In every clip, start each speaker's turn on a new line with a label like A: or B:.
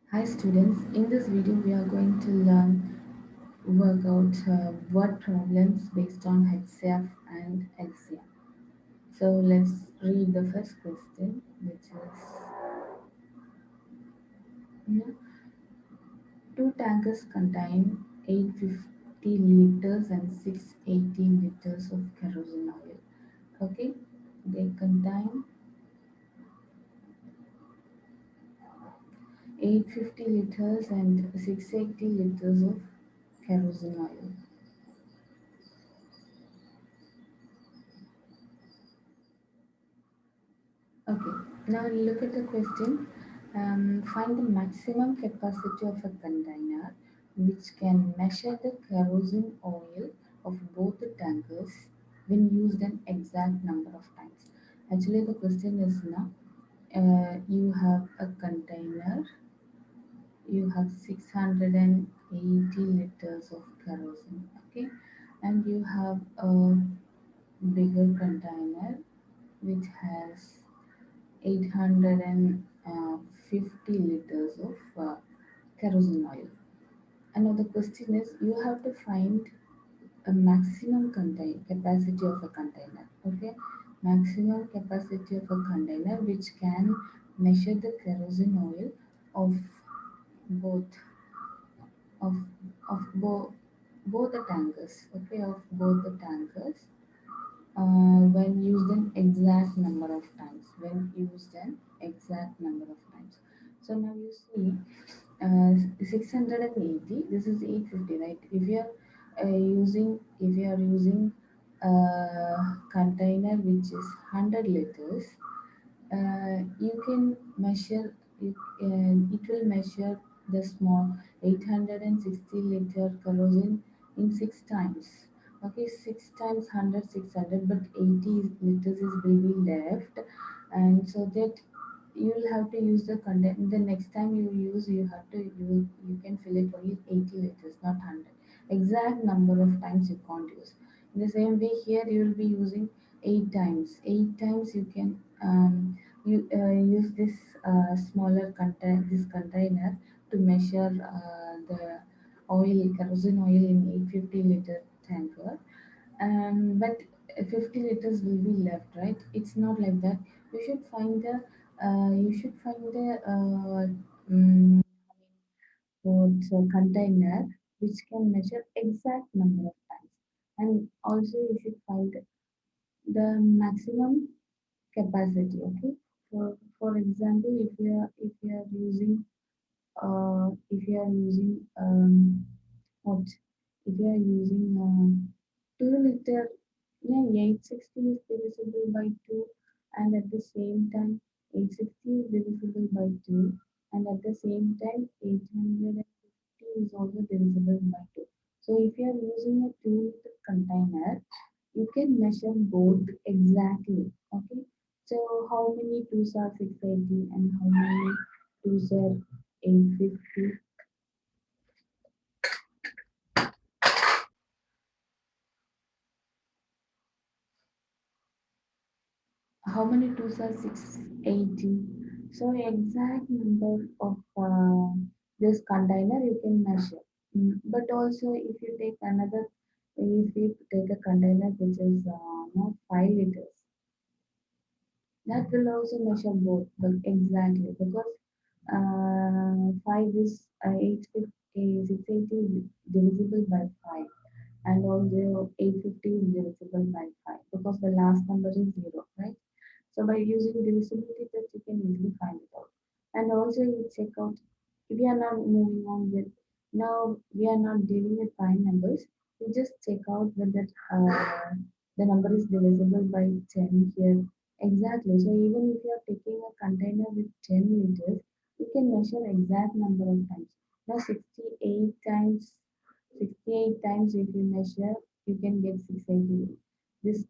A: Hi students, in this video we are going to learn work out word problems based on HCF and LCM. So let's read the first question, which is you know, two tankers contain 850 liters and 680 liters of kerosene oil. Okay, they contain 850 liters and 680 liters of kerosene oil. Okay, now look at the question. Find the maximum capacity of a container which can measure the kerosene oil of both the tankers when used an exact number of times. Actually, the question is now you have a container, you have 680 liters of kerosene, okay, and you have a bigger container which has 850 liters of kerosene oil. And now the question is you have to find a maximum capacity of a container. Okay, maximum capacity of a container which can measure the kerosene oil of both of both the tankers. Okay, of both the tankers when used an exact number of times. When used an exact number of times. So now you see 680. This is 850, right? If you are using a container which is 100 liters, you can measure it will measure the small 860 liter kerosene in 6 times. Okay, 6 times 100, 600, but 80 liters is will be left, and so that you will have to use the content. The next time you use, you can fill it only 80 liters, not 100. Exact number of times you can't use. In the same way, here you will be using 8 times. 8 times you can you use this this container to measure the kerosene oil in 850 liter tanker, but 50 liters will be left, right? It's not like that. You should find the mm, container which can measure exact number of times, and also you should find the maximum capacity. Okay, for example, if you are using what if you are using 2 liter, yeah, 860 is divisible by 2, and at the same time 860 is divisible by 2, and at the same time 850 is also divisible by 2. So if you are using a 2 liter container, you can measure both exactly. Okay, so how many twos are 680 and how many twos are 850? How many twos are 680? So exact number of this container you can measure. But also if you take if you take a container which is not 5 liters, that will also measure both, but exactly because 5 is 850, 680 is divisible by 5, and also 850 is divisible by 5 because the last number is 0, right? So by using divisibility test, you can easily find it out. And also you check out if you are not moving on with now we are not dealing with prime numbers. You just check out whether the number is divisible by 10 here. Exactly. So even if you are taking a container with 10 liters, you can measure exact number of times. Now 68 times if you measure, you can get 680. This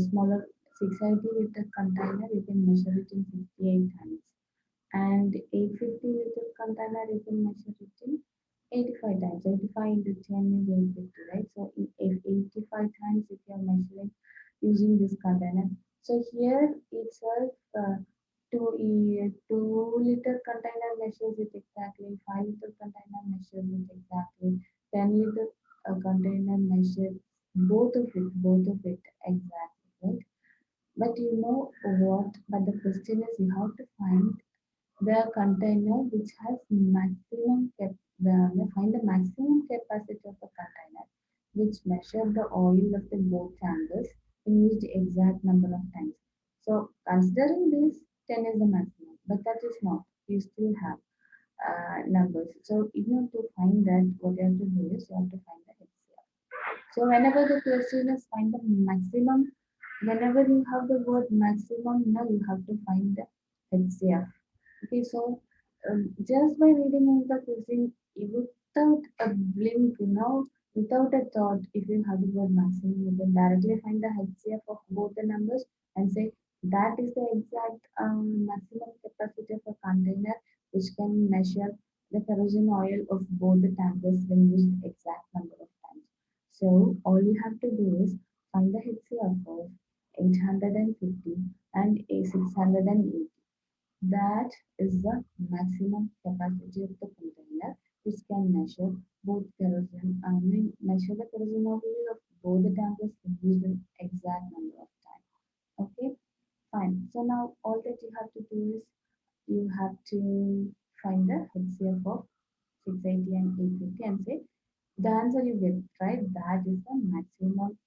A: smaller 680 liter container, you can measure it in 68 times. And 850 liter container, you can measure it in 85 times. 85 into 10 is 850, right? So in 85 times, if you are measuring using this container. So here itself, 2 liter container measures it exactly. 5 liter container measures it exactly. 10 liter container measures both of it exactly, right? But you know what? But the question is, you have to find the container which has maximum find the maximum capacity of the container which measure the oil of the both chambers and use the exact number of times. So considering this, 10 is the maximum, but that is not. You still have numbers. So if you want to find that, what you have to do is you have to find the HCF. So whenever the question is find the maximum, whenever you have the word maximum, now you have to find the HCF. Okay, so just by reading in the question, without a blink, without a thought, if you have the word maximum, you can directly find the HCF of both the numbers and say that is the exact maximum capacity of a container which can measure the kerosene oil of both the tankers when used exact number of times. So all you have to do is find the HCF of 850 and a 680. That is the maximum capacity of the container which can measure both kerosene, measure the kerosene oil of both the tankers used an exact number of times. Okay, fine. So now all that you have to do is you have to find the HCF of 680 and 850 and say the answer you get, right? That is the maximum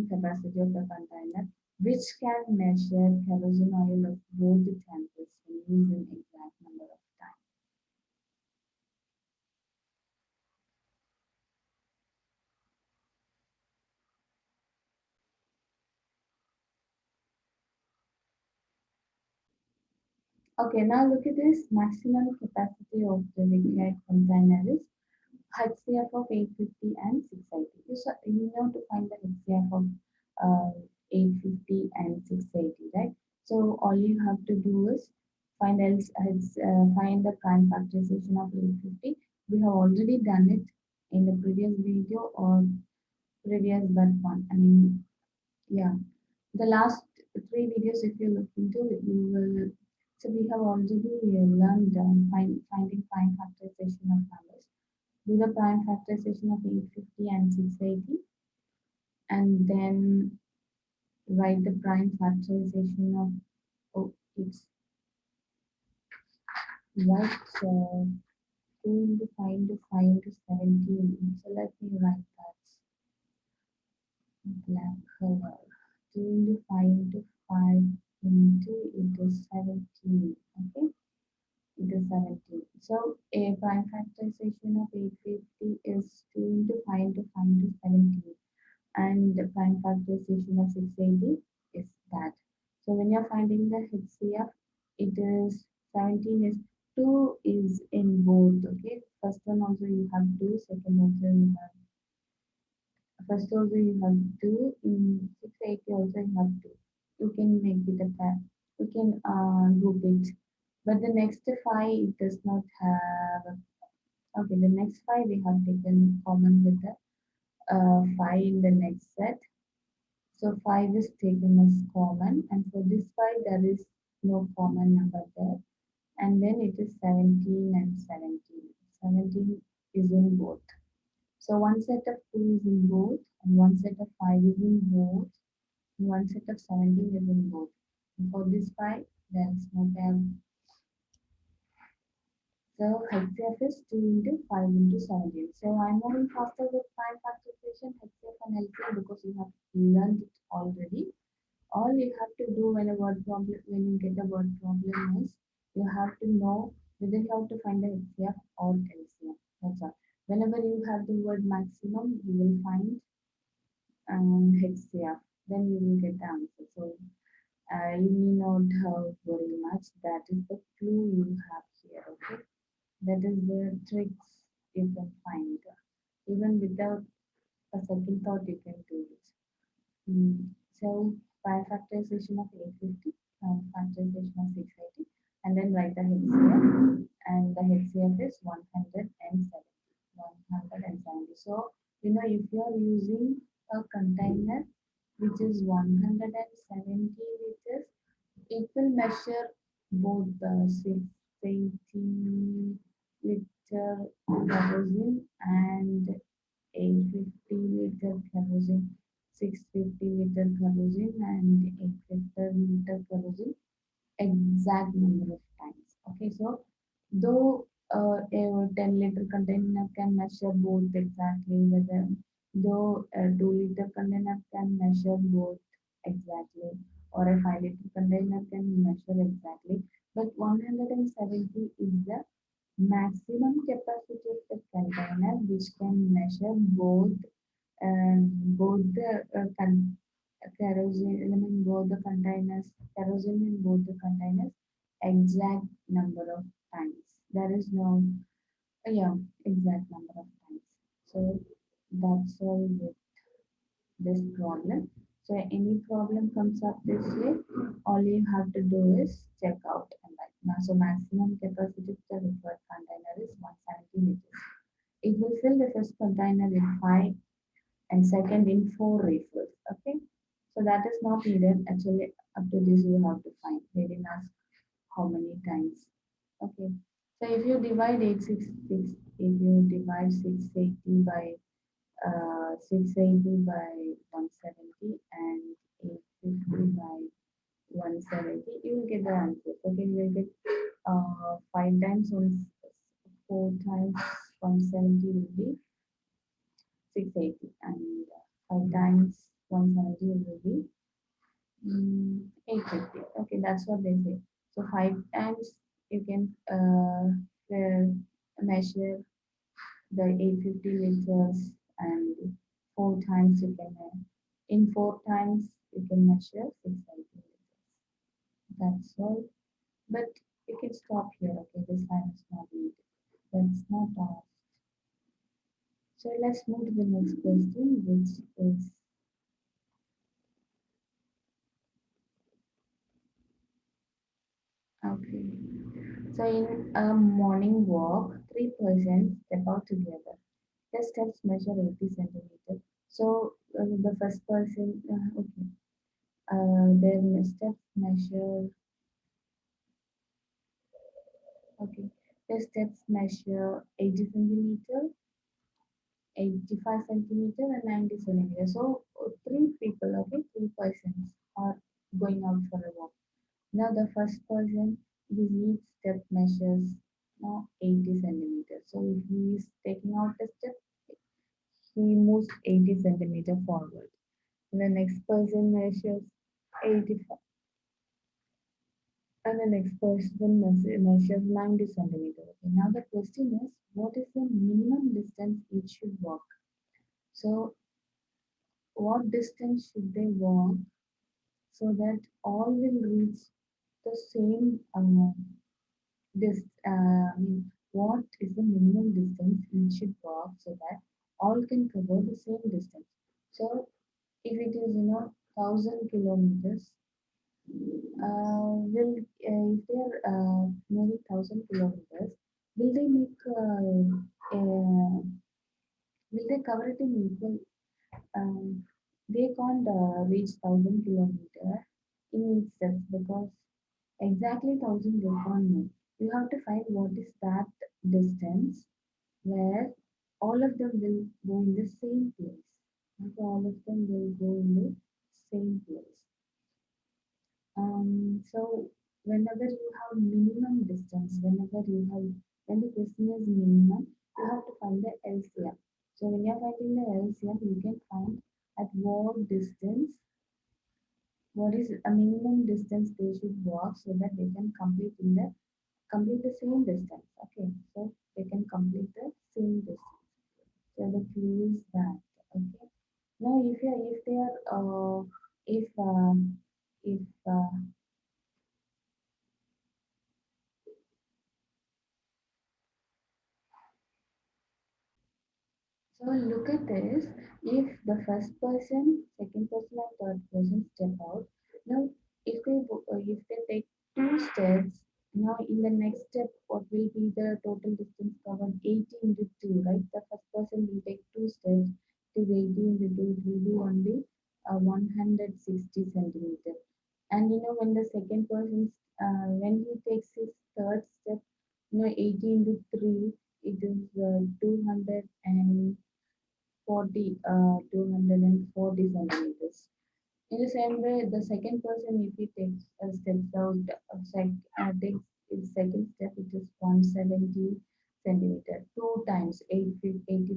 A: capacity of the container, which can measure kerosene oil of both the tankers using exact number of times. Okay, now look at this maximum capacity of the required container is HCF of 850 and 680. You know to find the HCF of 850 and 680, right? So all you have to do is find the prime factorization of 850. We have already done it in the previous video or previous but one. I mean, yeah, the last three videos, if you look into it, you will. So we have already learned finding prime factorization of numbers. Do the prime factorization of 850 and 680 and then write the prime factorization of it's right 2 into 5 into 5 into 17. So let me write that black color. 2 into 5 into 5 into 17. Okay, into 17. So a prime factorization of 850 is 2 into 5 into 5 into 17. And the prime factorization of 680 is that. So when you're finding the HCF, it is 17 is 2 is in both. Okay, first one also you have 2, second also you have first also you have 2, in 680 also you have 2. You can make it a pair. You can group it. But the next 5 it does not have. Okay, the next 5 we have taken common with the 5 in the next set. So 5 is taken as common, and for this 5 there is no common number there. And then it is 17 and 17. 17 is in both. So one set of 2 is in both, and one set of 5 is in both, and one set of 17 is in both. And for this 5, there is no pair. So HCF is 2 into 5 into 17. So I'm moving faster with prime factorization, HCF and LCM because you have learned it already. All you have to do when you get a word problem is you have to know whether you have to find the HCF or LCM. That's all. Whenever you have the word maximum, you will find HCF. Then you will get the answer. So you need not worry much. That is the clue you have here. Okay, that is the tricks you can find. Even without a second thought, you can do it. So pi factorization of 850, factorization of 680, and then write the HCF, and the HCF is 170. 170. So, if you are using a container which is 170 liters, It will measure both the 680 liter kerosene and 850 liter kerosene, 650 liter kerosene and 850 liter kerosene exact number of times. Okay, so though a 10-liter container can measure both exactly, whether though a 2-liter container can measure both exactly, or a 5-liter container can measure exactly, but 170 is the maximum capacity of the container which can measure both the kerosene element, both the containers, kerosene in both the containers, exact number of times. There is no, yeah, exact number of times. So that's all with this problem. So any problem comes up this way, all you have to do is check out and like now. So maximum capacity of the required container is 170 liters. It will fill the first container in 5 and second in 4 refills. Okay, so that is not needed. Actually, up to this you have to find. They didn't ask how many times. Okay, so if you divide 866, if you divide 680 by 680 by 170 and 850 by 170, you will get the answer. Okay, you will get 5 times 4 times 170 will be 680 and 5 times 170 will be 850. Okay, that's what they say. So 5 times you can measure the 850 liters and 4 times you can, in 4 times you can measure 680 liters. That's all. But you can stop here. Okay, this line is not needed. That's not all. So let's move to the next question, which is okay. So in a morning walk, three persons step out together. Their steps measure 80 centimeters. So the first person, okay, their steps measure, okay, their steps measure 80 centimeter, 85 centimeter, and 90 centimeter. So three people, okay, three persons are going out for a walk. Now the first person, his each step measures now 80 centimeters. So if he is taking out the step, he moves 80 centimeter forward. The next person measures 85 and the next person measures 90 centimeter. Okay, now the question is, what is the minimum distance each should walk? So what distance should they walk so that all will reach the same this what is the minimum distance each should walk so that all can cover the same distance. So if it is 1,000 kilometers, will if they are moving 1,000 kilometers, will they make will they cover it in equal? They can't reach 1,000 kilometer in each steps because exactly 1,000 they can't move. You have to find what is that distance where all of them will go in the same place. Okay, all of them will go in the same place. So whenever you have minimum distance, when the question is minimum, you have to find the LCM. So when you're finding the LCM, you can find at what distance, what is a minimum distance they should walk so that they can complete the same distance. Okay, so they can complete the same distance. So the clue is that. Okay. Now if they are if so look at this. If the first person, second person, and third person step out, now if they take two steps, now in the next step, what will be the total distance covered? 80 into 2, right? The first person will take two steps. It is 80 into 2. It will be only 160 centimeter. And when the second person 240 centimeters. In the same way, the second person, if he takes steps out, takes his second step, it is 170 centimeter, two times 85 into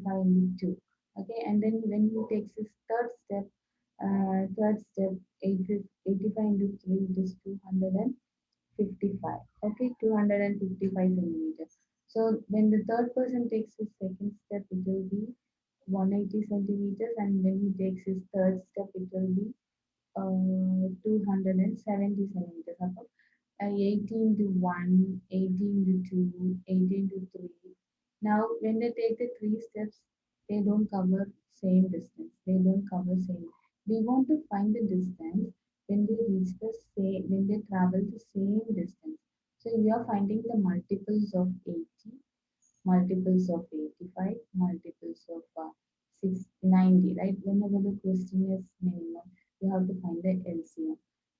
A: 2. Okay, and then when he takes his third step, 85 into 3, it is 255. Okay, 255 centimeters. So when the third person takes his second step, it will be 180 centimeters, and when he takes his third step, it will be 270 centimeters. Apart. 18 to 1, 18 to 2, 18 to 3. Now, when they take the three steps, they don't cover same distance. They don't cover same. We want to find the distance when they reach the same, when they travel the same distance. So you are finding the multiples of 80, multiples of 85, multiples of 690, right? Whenever the question is minimum, you have to find the LCM.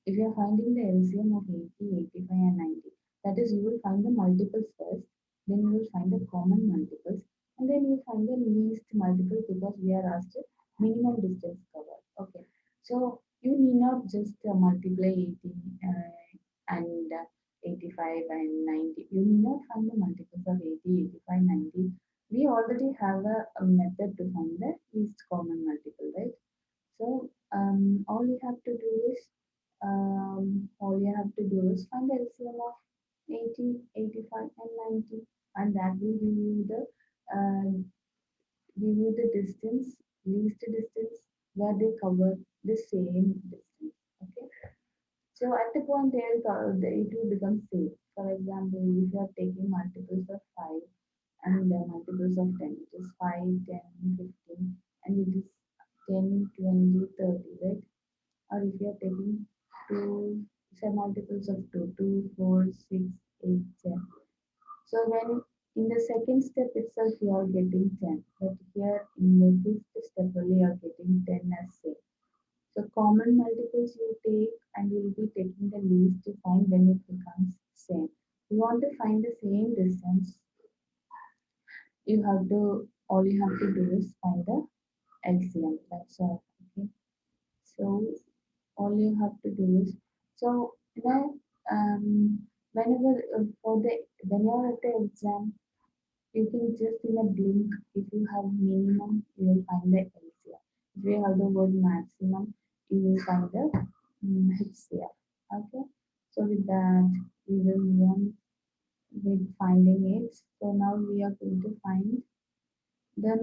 A: If you are finding the LCM of 80, 85, and 90, that is, you will find the multiples first, then you will find the common multiples, and then you will find the least multiple because we are asked minimum distance covered. Okay, so you need not just multiply 80 and 85 and 90. You need not find the multiples of 80, 85, 90. We already have a method to find the least common multiple, right? So all you have to do is find the LCM of 80, 85, and 90, and that will uh, give you the distance, least distance where they cover the same distance. Okay. So at the point there, it will become safe. For example, if you are taking multiples of 5 and the multiples of 10, it is 5, 10, 15, and it is 10, 20, 30, right? Or if you are taking two, say multiples of 2, 2, 4, 6, 8, 10. So when in the second step itself you are getting 10, but here in the fifth step only you are getting 10 as safe. So common multiples you take and you will be taking the least to find when it becomes same. You want to find the same distance, all you have to do is find the LCM. That's all. Okay. So all you have to do is so now whenever for the when you're at the exam, you can just in a blink, if you have minimum, you will find the LCM. If you have the word maximum, you will find the HCF. Okay. So with that, we will move on with finding it. So now we are going to find the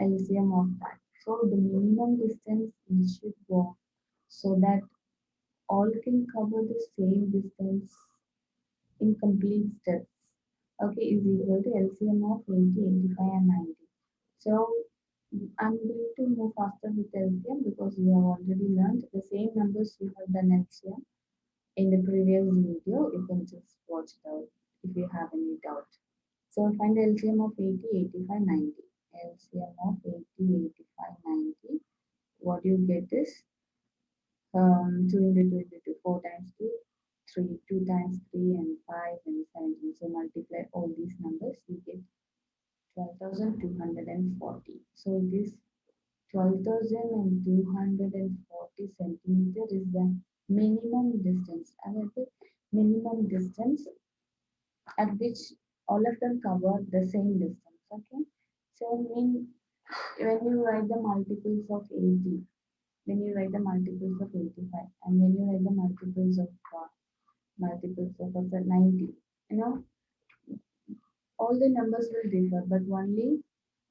A: LCM of that. So the minimum distance we should walk so that all can cover the same distance in complete steps. Okay, is equal to LCM of 80, 85, and 90. So I'm going to move faster with LCM because you have already learned the same numbers you have done LCM in the previous video. You can just watch it out if you have any doubt. So find the LCM of 80, 85, 90. LCM of 80, 85, 90. What you get is 2 into 2 into 2, 4 times 2, 3, 2 times 3, and 5, and 17. So multiply all these numbers, you get 12,240. So it is 12,240 centimeter is the minimum distance. And the minimum distance at which all of them cover the same distance. Okay. So when you write the multiples of 80, when you write the multiples of 85, and when you write the multiples of 90, you know, all the numbers will differ, but only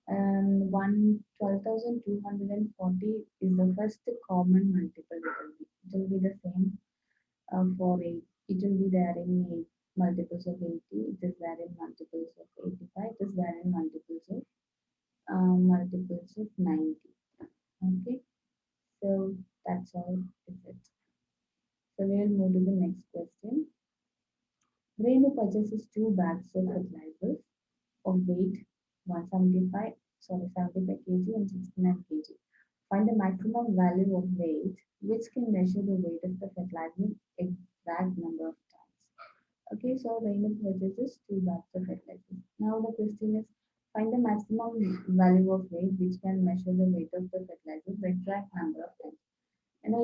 A: and 12,240 is the first common multiple. It will be the same for 8. It will be there in 8 multiples of 80. It is there in multiples of 85. It is there in multiples of 90. Okay, so that's all is it. So we'll move to the next question. Renu purchases 2 bags of fertilizers of weight 75 kg and 69 kg. Find the maximum value of weight which can measure the weight of the fertilizer exact number of times. Okay, so Rainu purchases 2 bags of fertilizer. Now the question is Find the maximum value of weight which can measure the weight of the fertilizer, the exact number of times. And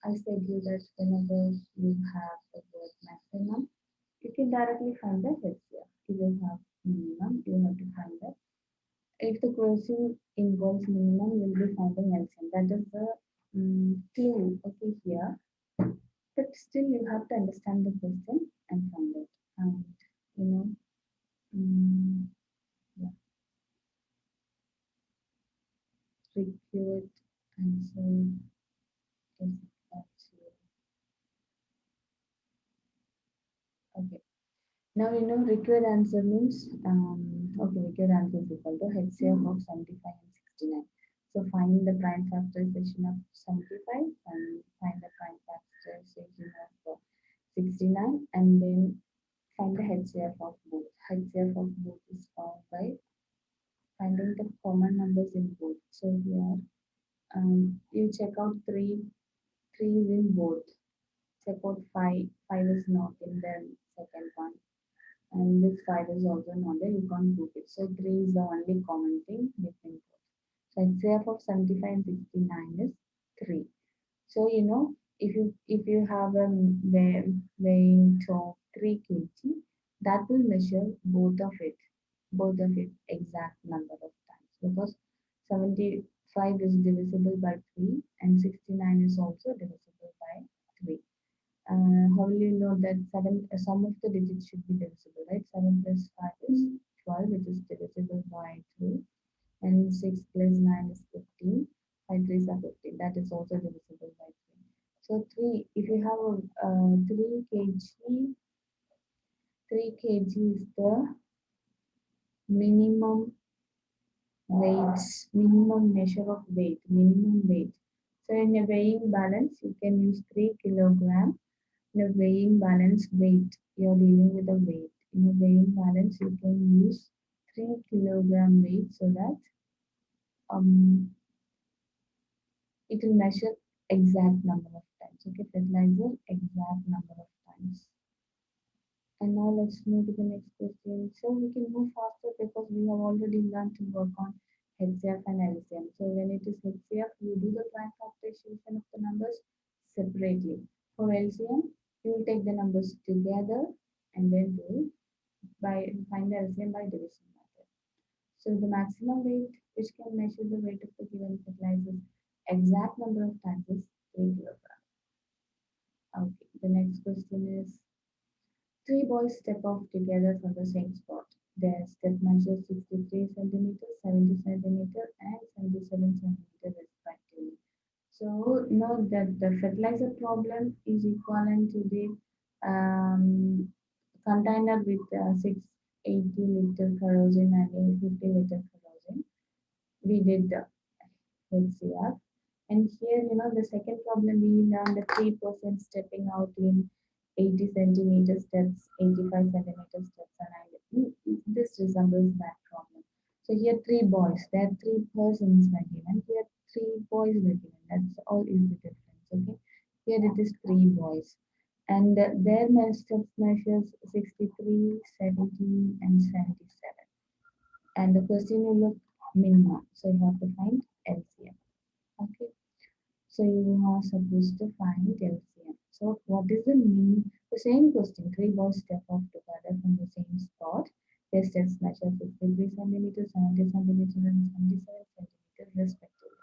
A: I said you that whenever you have the word maximum, you can directly find the HCF. If you have minimum, you have to find that. If the question involves minimum, you will be finding LCM. That is the clue, okay, here. But still, you have to understand the question and find it. And, you know, mm, yeah, record answer is actually, okay. Now you know required answer means okay, required answer is equal to HCF of 75 and 69. So find the prime factorization of 75 and find the prime factorization of 69 and then find the HCF of both. HCF of both is found by finding the common numbers in both. So here you check out three is in both. Check out five is not in the second one. And this 5 is also not there, you can't group it. So 3 is the only common thing between both. So HCF of 75 and 69 is 3. So you know if you have a weighing of 3 kg, that will measure both of it exact number of times because 75 is divisible by 3 and 69 is also divisible by 3. How will you know that sum of the digits should be divisible, right? 7 plus 5 is 12, which is divisible by 3, and 6 plus 9 is 15. 5 3s are 15, that is also divisible by 3. So 3, if you have a 3 kg is the minimum minimum measure of minimum weight. So in a weighing balance, you can use 3 kilogram. In a weighing balance weight, you're dealing with a weight. In a weighing balance, you can use 3 kilogram weight so that um, it will measure exact number of times. Okay, fertilizer exact number of times. And now let's move to the next question. So we can move faster because we have already learned to work on HCF and LCM. So when it is HCF, you do the prime factorization of the numbers separately. For LCM, you will take the numbers together and then do find the LCM by division method. So the maximum weight which can measure the weight of the given fertilizer exact number of times is 3 kilograms. Okay, the next question is three boys step off together from the same spot. Their step measures 63 centimeters, 70 centimeters, and 77 centimeters respectively. So note that the fertilizer problem is equivalent to the container with 680 liter kerosene and 850 liter kerosene. We did the HCR. And here, the second problem we learned the 3% stepping out in 80 centimeter steps, 85 centimeter steps, and this resembles that problem. So here three boys, there are three persons were given. Here three boys were given. That's all is the difference. Okay. Here it is three boys. And their steps measures 63, 17, and 77. And the question will look minimum. So you have to find LCM. Okay. So you are supposed to find LCM. So what is the mean? The same question. Three boys step off together from the same spot. Their steps measure 53 centimeters, 70 centimeters, and 77 centimeters respectively.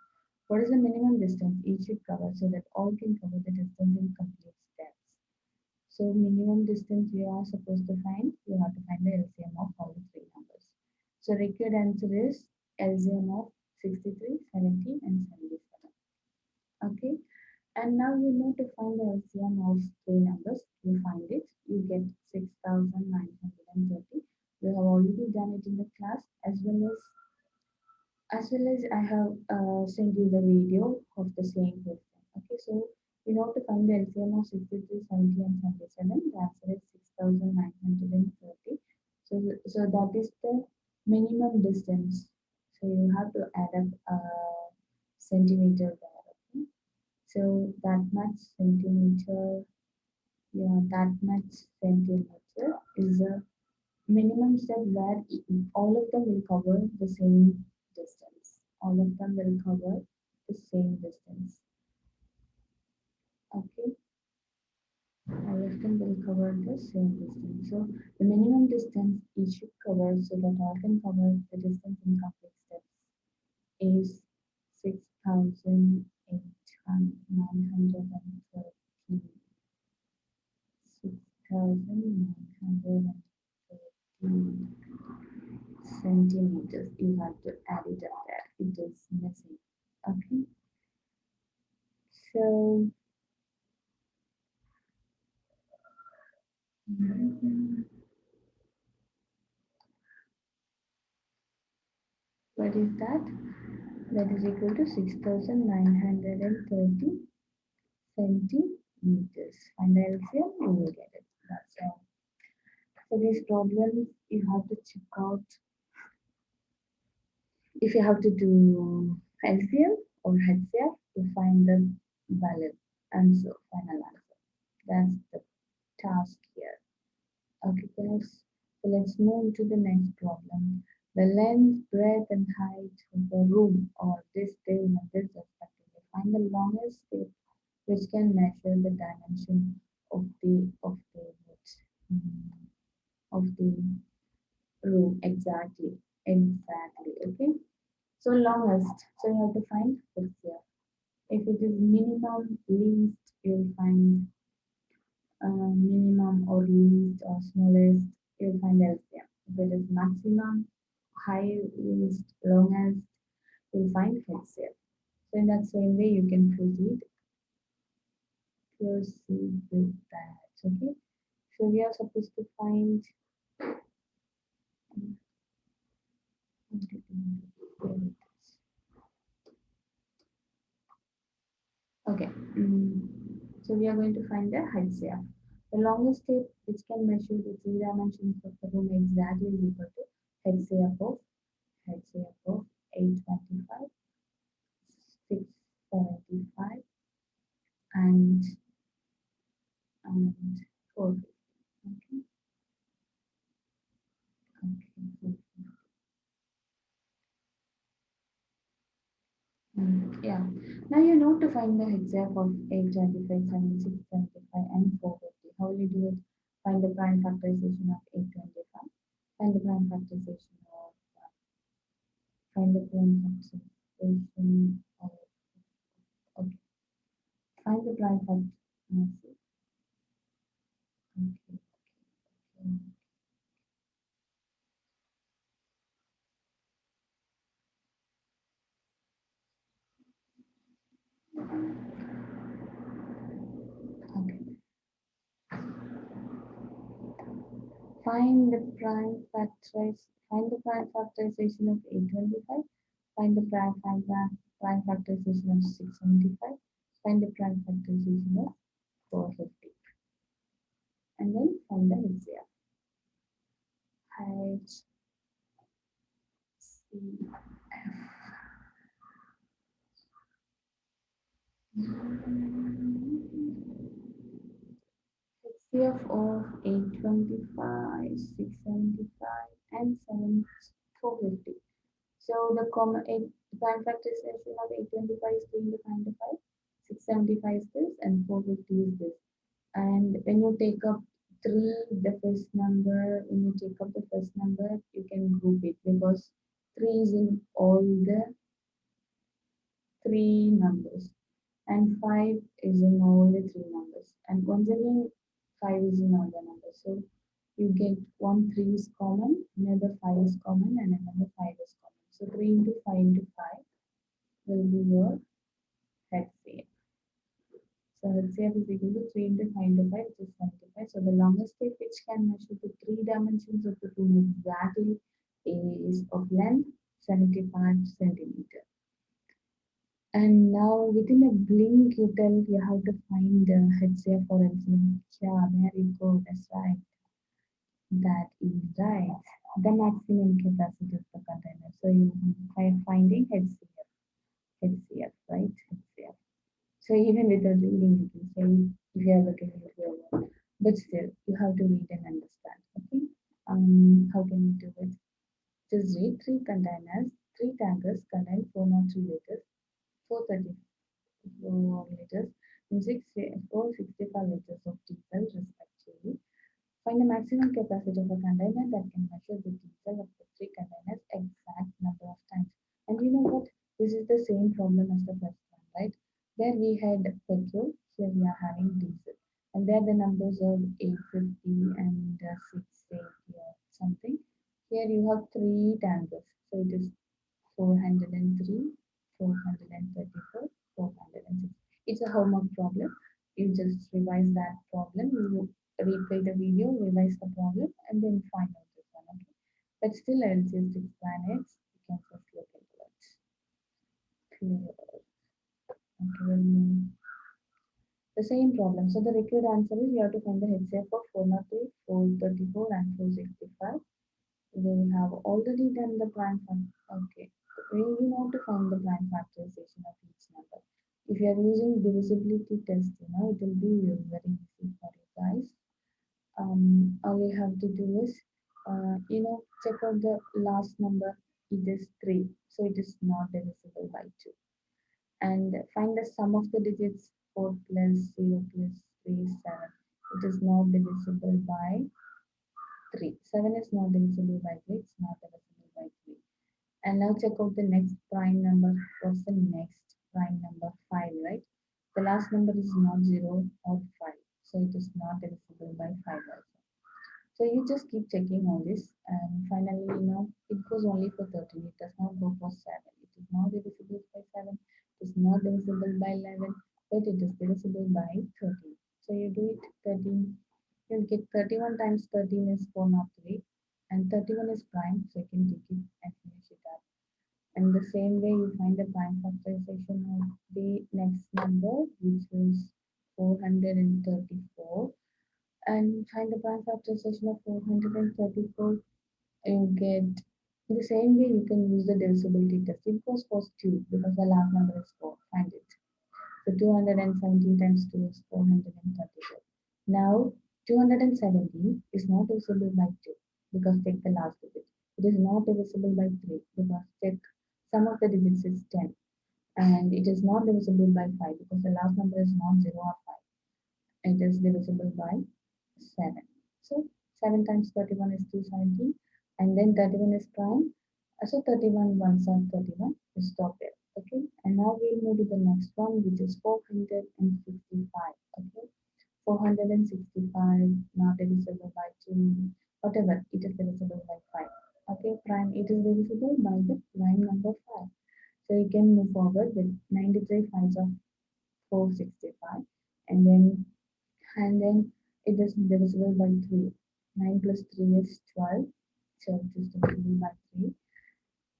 A: What is the minimum distance each should cover so that all can cover the distance in complete steps? So minimum distance you are supposed to find. You have to find the LCM of all the three numbers. So required answer is LCM of 63, 70, and 77. Okay. And now you know to find the LCM of three numbers. You find it. You get 6,930. You have already done it in the class as well as I have sent you the video of the same question. Okay, so you know to find the LCM of 63, 70, and 77. The answer is 6,930. So that is the minimum distance. So you have to add up centimeter there. Okay? So that much centimeter, yeah, that much centimeter is a minimum step where all of them will cover the same distance. All of them will cover the same distance. Okay, all of them will cover the same distance. So the minimum distance each should cover so that all can cover the distance in complete steps is 6,913. 6,913 centimeters. You have to add it up there. It is missing. Okay. So, what is that? That is equal to 6,930 centimeters. Find the LCM, you will get it. That's all. So these problems you have to check out if you have to do LCM or HCF to find the valid answer, final answer. That's the task here. Okay, guys. So let's move to the next problem. The length, breadth, and height of the room or this table and this respectively. Find the longest tape which can measure the dimension of mm, of the room exactly. Okay. So longest. So you have to find this here. If it is minimum, least, you'll find minimum or least or smallest, you'll find LCM. If it is maximum, high, least, longest, you'll find HCF. So in that same way, you can proceed with that. Okay. So we are supposed to find. Okay. So we are going to find the HCF. The longest tape which can measure the three dimensions of the room exactly is equal to HCF of 825, 675, and and 450. Okay. Okay. Yeah. Now you know to find the HCF of 825, 675, and 450. How will you do it? Find the prime factorization of 825. Find the prime factorization of find the prime factorization of okay. Find the prime factor. Okay. Okay. Okay. Find the prime factorization of 825. Find the prime factorization of 675. Find the prime factorization of 450. And then find the HCF. HCF of 825, 675, and 450. So the prime factorization of 825 is going to find the 5, 675 is this, and 450 is this. And when you take up when you take up the first number, you can group it because 3 is in all the three numbers, and 5 is in all the three numbers. And once again, 5 is in all the numbers. So you get one 3 is common, another 5 is common, and another 5 is common. So 3 into 5 into 5 will be your HCF. So HCF is equal to 3 into 5 into 5, which is 75. So the longest tape which can measure the three dimensions of the room exactly is of length 75 centimeter. And now within a blink you have to find the HCF or LCM. Yeah, there you go. That's right. That is right. The maximum capacity of the container. So you are finding HCF, right? HCF. So even without reading, you can say if you are looking into your work, but still you have to read and understand. Okay. How can you do it? Just read three containers, three tankers contain 403 liters, 434 liters, and 465 liters of diesel respectively. Find the maximum capacity of a container that can measure the diesel of the three containers exact number of times. And you know what? This is the same problem as the first one, right? There we had petrol, here we are having diesel. And there the numbers are 850 and 680 or something. Here you have three tankers. So it is 403, 434, 406. It's a homework problem. You just revise that problem. You replay the video, revise the problem, and then find out this one. Okay. But still, I'll just explain it. You can just look into it. Clear. Okay, the same problem. So the required answer is you have to find the HCF of 403, 434, and 465. We have already done the prime factor. Okay, we know to find the prime factorization of each number. If you are using divisibility test, it will be very easy for you guys. All you have to do is, check out the last number. It is 3, so it is not divisible by 2. And find the sum of the digits 4 plus 0 plus 3 is 7. It is not divisible by 3. 7 is not divisible by 3. It's not divisible by 3. And now check out the next prime number. What's the next prime number? 5, right? The last number is not 0 or 5. So it is not divisible by 5 also. So you just keep checking all this, and finally, it goes only for 13. It does not go for 7. It is not divisible by 7. It is not divisible by 11, but it is divisible by 13. So you do it 13. You'll get 31 times 13 is 403, and 31 is prime, so you can take it and finish it up. And the same way, you find the prime factorization of the next number, which is 434, and find the prime factorization of 434. You get the same way you can use the divisibility test. It goes for 2 because the last number is 4. Find it. So 217 times 2 is 432. Now 217 is not divisible by 2 because take the last digit. It is not divisible by 3 because take sum of the digits is 10. And it is not divisible by 5 because the last number is not 0 or 5. It is divisible by 7. So 7 times 31 is 217, and then 31 is prime. So 31 ones are 31. You stop there. Okay. And now we'll move to the next one, which is 465. Okay. 465 not divisible by 2. Whatever, it is divisible by 5. Okay. Prime, it is divisible by the prime number 5. So you can move forward with 93 fives of 465, and then it is divisible by 3. 9 plus 3 is 12, so it is divisible by 3.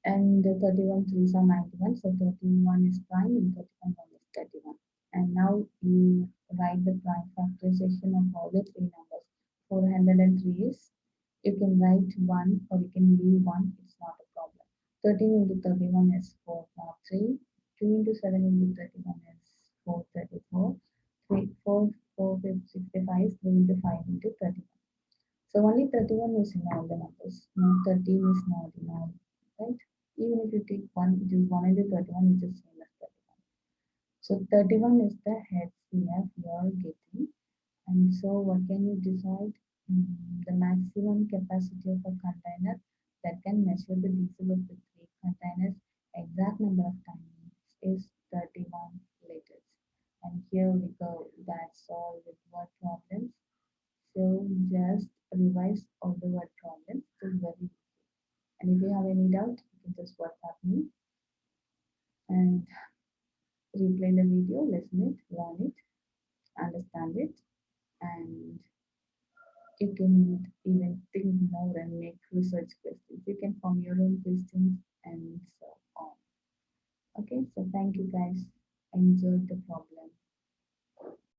A: And the 31 threes are 91, so 31 is prime and 31 is 31. And now you write the prime factorization of all the three numbers. 403 is, you can write 1 or you can leave 1, it's not a problem. 13 into 31 is 403, 2 into 7 into 31 is 434, 3, 4, 4, 65 is 3 into 5 into 31. So only 31 is in all the numbers. No, 13 is not in all, right? Even if you take 1, it is 1 into 31, which is same as 31. So 31 is the HCF you are getting. And so what can you decide? The maximum capacity of a container that can measure the diesel of the three containers exact number of times is 31 liters. And here we go. That's all with word problems. So just revise all the word problems. It is very easy. And if you have any doubt, you can just WhatsApp me and replay the video, listen it, learn it, understand it, and you can even think more and make research questions. You can form your own questions and so on. Okay, so thank you guys. Enjoy the problem.